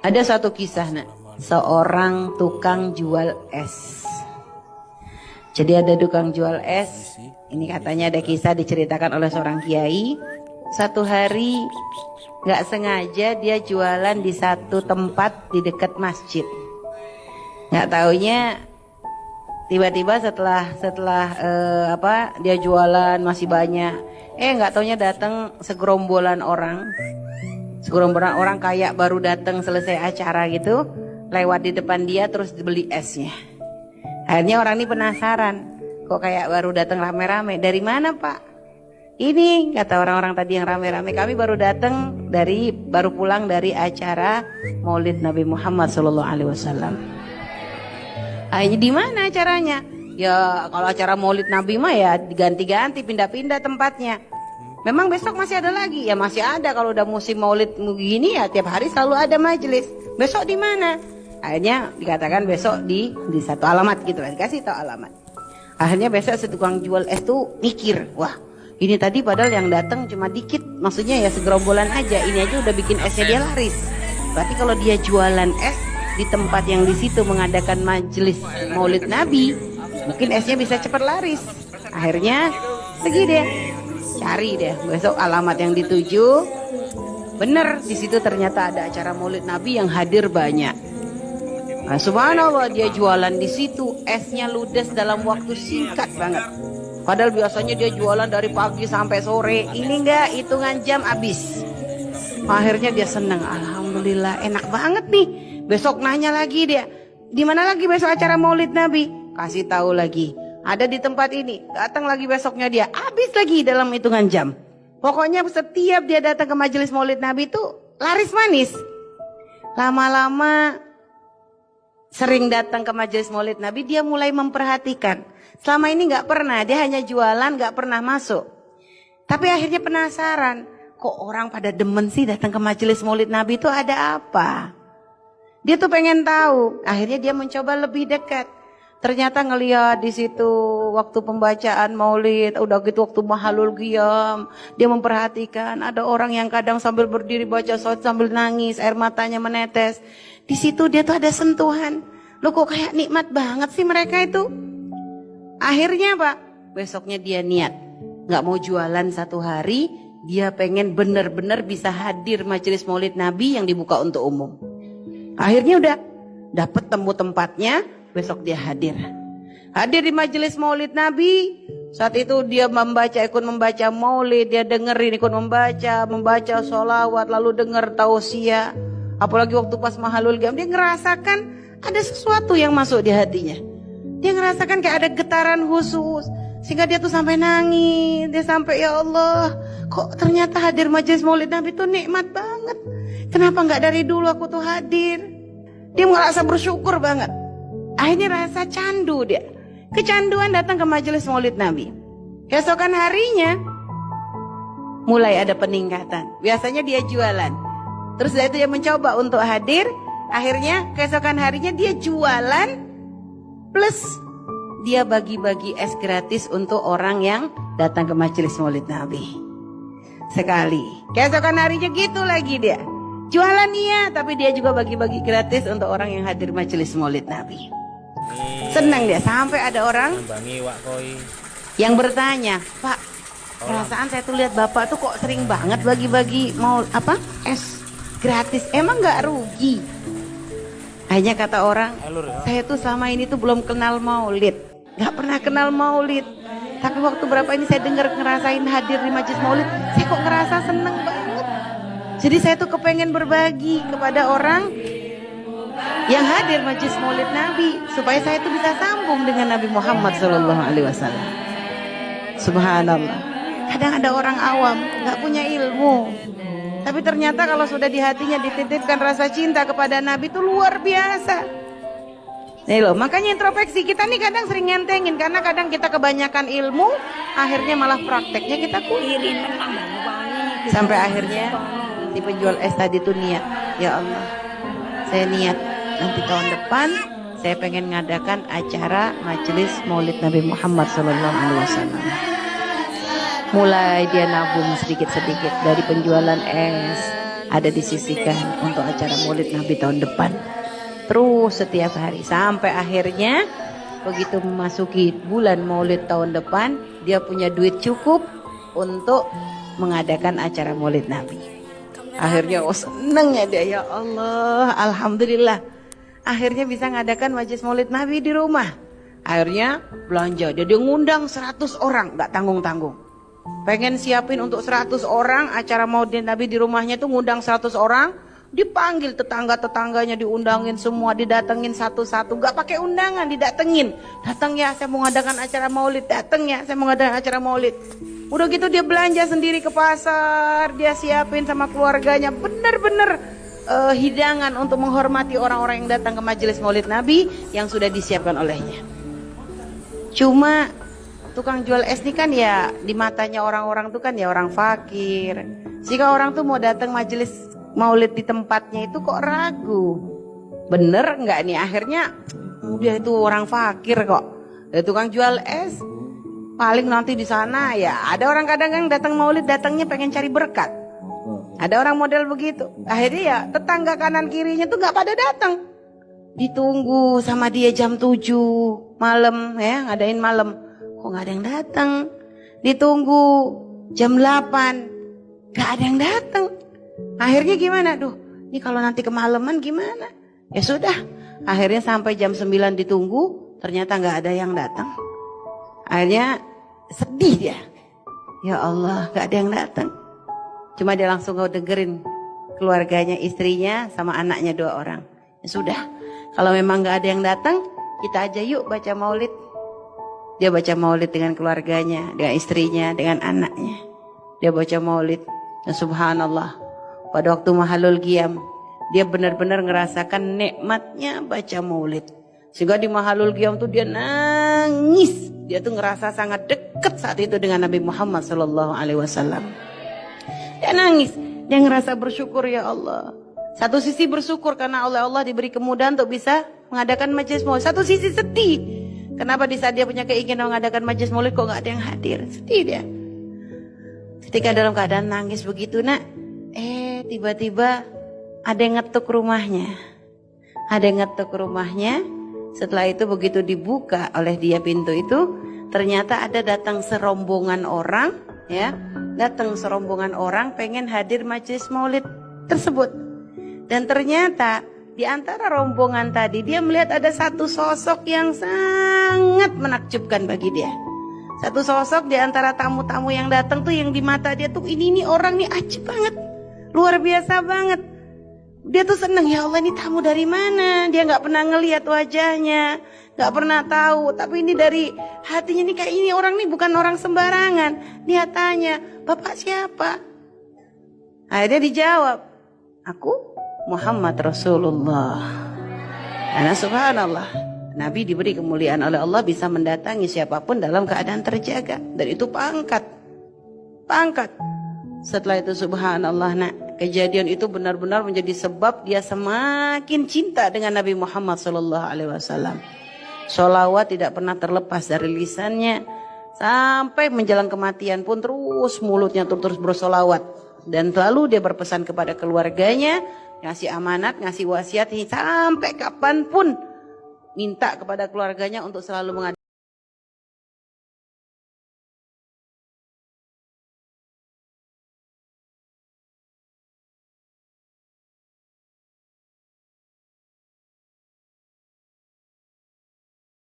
Ada satu kisah nak, seorang tukang jual es. Jadi ada tukang jual es. Ini katanya ada kisah diceritakan oleh seorang kiai. Satu hari nggak sengaja dia jualan di satu tempat di dekat masjid. Nggak taunya tiba-tiba setelah dia jualan masih banyak. Nggak taunya datang segerombolan orang. Segerombolan orang kayak baru datang selesai acara gitu, lewat di depan dia terus beli esnya. Akhirnya orang ini penasaran, kok kayak baru datang rame-rame. Dari mana Pak? Ini kata orang-orang tadi yang rame-rame, kami baru pulang dari acara Maulid Nabi Muhammad SAW. Akhirnya di mana acaranya? Ya kalau acara Maulid Nabi mah ya diganti-ganti, pindah-pindah tempatnya. Memang besok masih ada lagi? Ya masih ada, kalau udah musim Maulid begini ya tiap hari selalu ada majelis. Besok di mana? Akhirnya dikatakan besok di satu alamat gitu lah, dikasih tahu alamat. Akhirnya besok si tukang jual es tuh mikir, wah ini tadi padahal yang datang cuma dikit, maksudnya ya segerombolan aja, ini aja udah bikin esnya dia laris. Berarti kalau dia jualan es di tempat yang di situ mengadakan majelis Maulid Nabi, mungkin esnya bisa cepat laris. Akhirnya pergi deh, cari deh besok alamat yang dituju. Bener, di situ ternyata ada acara Maulid Nabi yang hadir banyak. Nah, subhanallah, dia jualan di situ, esnya ludes dalam waktu singkat banget. Padahal biasanya dia jualan dari pagi sampai sore. Ini enggak, hitungan jam habis. Akhirnya dia senang, alhamdulillah, enak banget nih. Besok nanya lagi dia, di mana lagi besok acara Maulid Nabi? Kasih tahu lagi, ada di tempat ini. Datang lagi besoknya dia, habis lagi dalam hitungan jam. Pokoknya setiap dia datang ke majelis Maulid Nabi itu laris manis. Lama-lama sering datang ke majelis Maulid Nabi, dia mulai memperhatikan. Selama ini nggak pernah, dia hanya jualan, nggak pernah masuk. Tapi akhirnya penasaran, kok orang pada demen sih datang ke majelis Maulid Nabi itu ada apa? Dia tuh pengen tahu. Akhirnya dia mencoba lebih dekat. Ternyata ngelihat di situ waktu pembacaan Maulid, udah gitu waktu mahalul qiyam, dia memperhatikan ada orang yang kadang sambil berdiri baca sholawat sambil nangis, air matanya menetes. Di situ dia tuh ada sentuhan. Loh kok kayak nikmat banget sih mereka itu. Akhirnya Pak, besoknya dia niat nggak mau jualan satu hari, dia pengen benar-benar bisa hadir majelis Maulid Nabi yang dibuka untuk umum. Akhirnya udah dapet temu tempatnya, besok dia hadir. Hadir di majelis Maulid Nabi. Saat itu dia ikut membaca Maulid, dia dengerin ikut membaca sholawat, lalu denger tausiah. Apalagi waktu pas mahalul qiyam, dia ngerasakan ada sesuatu yang masuk di hatinya. Dia ngerasakan kayak ada getaran khusus, sehingga dia tuh sampai nangis. Dia sampai, ya Allah, kok ternyata hadir majelis Maulid Nabi itu nikmat banget. Kenapa nggak dari dulu aku tuh hadir? Dia merasa bersyukur banget. Akhirnya rasa candu dia, kecanduan datang ke majelis Maulid Nabi. Keesokan harinya mulai ada peningkatan. Biasanya dia jualan, terus dari itu dia mencoba untuk hadir. Akhirnya keesokan harinya dia jualan, plus dia bagi-bagi es gratis untuk orang yang datang ke majelis Maulid Nabi. Sekali, keesokan harinya gitu lagi dia jualan, iya, tapi dia juga bagi-bagi gratis untuk orang yang hadir majelis Maulid Nabi. Senang dia, sampai ada orang yang bertanya, Pak, perasaan saya tuh lihat Bapak tuh kok sering banget bagi-bagi es gratis, emang nggak rugi? Akhirnya kata orang, saya tuh selama ini tuh belum kenal Maulid, nggak pernah kenal Maulid. Tapi waktu berapa ini saya dengar ngerasain hadir di majelis Maulid, saya kok ngerasa seneng banget. Jadi saya tuh kepengen berbagi kepada orang yang hadir majelis Maulid Nabi, supaya saya tuh bisa sambung dengan Nabi Muhammad SAW. Subhanallah. Kadang ada orang awam nggak punya ilmu, tapi ternyata kalau sudah di hatinya dititipkan rasa cinta kepada Nabi itu luar biasa. Nih loh, makanya introspeksi kita nih kadang sering ngentengin, karena kadang kita kebanyakan ilmu, akhirnya malah prakteknya kita kurang. Sampai akhirnya si penjual es tadi tuh niat, ya Allah, saya niat nanti tahun depan saya pengen ngadakan acara majelis Maulid Nabi Muhammad SAW. Mulai dia nabung sedikit-sedikit dari penjualan es, ada disisihkan untuk acara Maulid Nabi tahun depan. Terus setiap hari sampai akhirnya begitu memasuki bulan Maulid tahun depan, dia punya duit cukup untuk mengadakan acara Maulid Nabi. Akhirnya senengnya dia, ya Allah, alhamdulillah. Akhirnya bisa ngadakan majelis Maulid Nabi di rumah. Akhirnya belanja, dia ngundang 100 orang, gak tanggung-tanggung. Pengen siapin untuk 100 orang acara Maulid Nabi di rumahnya tuh, ngundang 100 orang. Dipanggil tetangga-tetangganya, diundangin semua, didatengin satu-satu, gak pakai undangan, didatengin. Datang ya, saya mau ngadakan acara Maulid. Datang ya, saya mau ngadakan acara Maulid. Udah gitu dia belanja sendiri ke pasar, dia siapin sama keluarganya, bener-bener hidangan untuk menghormati orang-orang yang datang ke majelis Maulid Nabi yang sudah disiapkan olehnya. Cuma tukang jual es ini kan ya di matanya orang-orang tuh kan ya orang fakir. Jika orang tuh mau datang majelis Maulid di tempatnya itu kok ragu, bener nggak nih? Akhirnya dia itu orang fakir kok. Ada tukang jual es, paling nanti di sana ya ada orang kadang kan datang Maulid datangnya pengen cari berkat. Ada orang model begitu. Akhirnya ya tetangga kanan kirinya tuh nggak pada datang. Ditunggu sama dia jam 7 malam ya, ngadain malam. Kok nggak ada yang datang? Ditunggu jam 8, nggak ada yang datang. Akhirnya gimana? Duh, ini kalau nanti kemalaman gimana? Ya sudah, akhirnya sampai jam 9 ditunggu, ternyata nggak ada yang datang. Akhirnya sedih dia. Ya Allah, nggak ada yang datang. Cuma dia langsung dengerin keluarganya, istrinya sama anaknya 2 orang. Ya sudah, kalau memang nggak ada yang datang, kita aja yuk baca Maulid. Dia baca Maulid dengan keluarganya, dengan istrinya, dengan anaknya. Dia baca Maulid. Dan subhanallah, pada waktu Mahalul Qiyam, dia benar-benar ngerasakan nikmatnya baca Maulid. Sehingga di Mahalul Qiyam tuh dia nangis. Dia tuh ngerasa sangat dekat saat itu dengan Nabi Muhammad SAW. Dia nangis. Dia ngerasa bersyukur, ya Allah. Satu sisi bersyukur karena oleh Allah diberi kemudahan untuk bisa mengadakan majelis Maulid. Satu sisi sedih. Kenapa di saat dia punya keinginan mengadakan majelis Maulid kok gak ada yang hadir? Sedih dia. Ketika dalam keadaan nangis begitu nak, tiba-tiba ada yang ngetuk rumahnya. Ada yang ngetuk rumahnya. Setelah itu begitu dibuka oleh dia pintu itu, ternyata ada datang serombongan orang, ya, datang serombongan orang pengen hadir majelis Maulid tersebut. Dan ternyata di antara rombongan tadi dia melihat ada satu sosok yang sangat menakjubkan bagi dia. Satu sosok di antara tamu-tamu yang datang tuh yang di mata dia tuh ini orang nih ajib banget. Luar biasa banget. Dia tuh seneng, ya Allah ini tamu dari mana? Dia gak pernah ngelihat wajahnya, gak pernah tahu. Tapi ini dari hatinya nih kayak ini orang nih bukan orang sembarangan. Dia tanya, Bapak siapa? Akhirnya dijawab, aku Muhammad Rasulullah. Karena subhanallah, Nabi diberi kemuliaan oleh Allah bisa mendatangi siapapun dalam keadaan terjaga. Dan itu pangkat. Setelah itu subhanallah nak, kejadian itu benar-benar menjadi sebab dia semakin cinta dengan Nabi Muhammad SAW. Sholawat tidak pernah terlepas dari lisannya. Sampai menjelang kematian pun terus mulutnya terus bersolawat. Dan selalu dia berpesan kepada keluarganya, ngasih amanat, ngasih wasiat, sampai kapanpun minta kepada keluarganya untuk selalu mengadakan